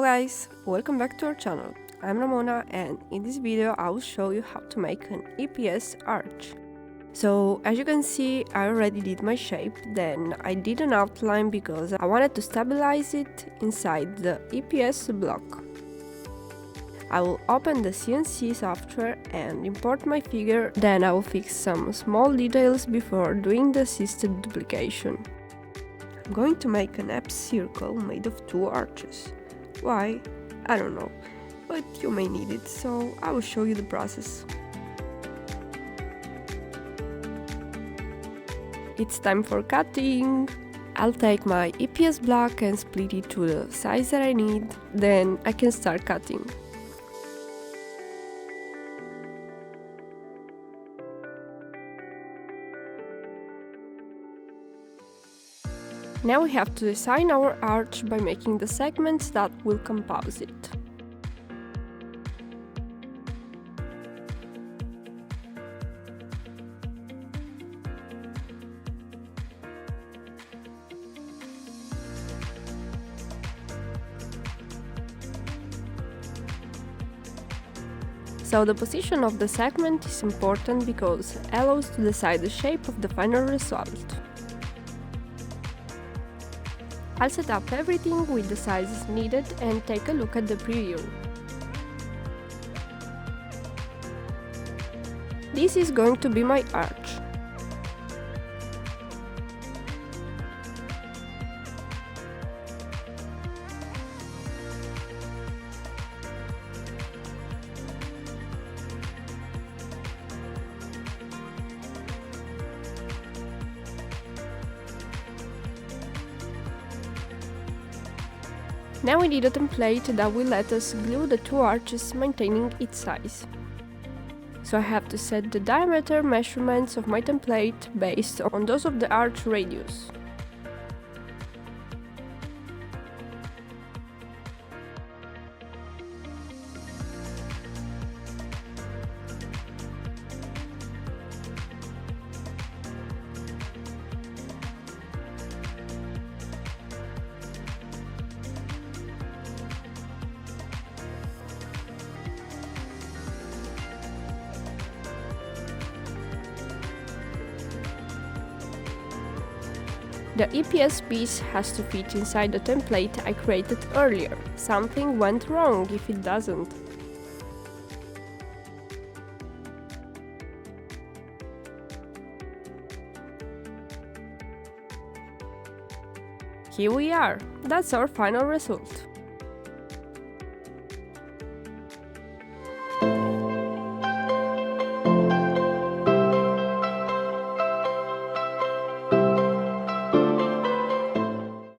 guys, welcome back to our channel. I'm Ramona and in this video I will show you how to make an EPS arch. So as you can see, I already did my shape, then I did an outline because I wanted to stabilize it inside the EPS block. I will open the CNC software and import my figure, then I will fix some small details before doing the assisted duplication. I'm going to make an F circle made of 2 arches. Why? I don't know, but you may need it, so I will show you the process. It's time for cutting! I'll take my EPS block and split it to the size that I need, then I can start cutting. Now we have to design our arch by making the segments that will compose it. So the position of the segment is important because it allows to decide the shape of the final result. I'll set up everything with the sizes needed and take a look at the preview. This is going to be my arch. Now we need a template that will let us glue the 2 arches maintaining its size. So I have to set the diameter measurements of my template based on those of the arch radius. The EPS piece has to fit inside the template I created earlier. Something went wrong if it doesn't. Here we are! That's our final result.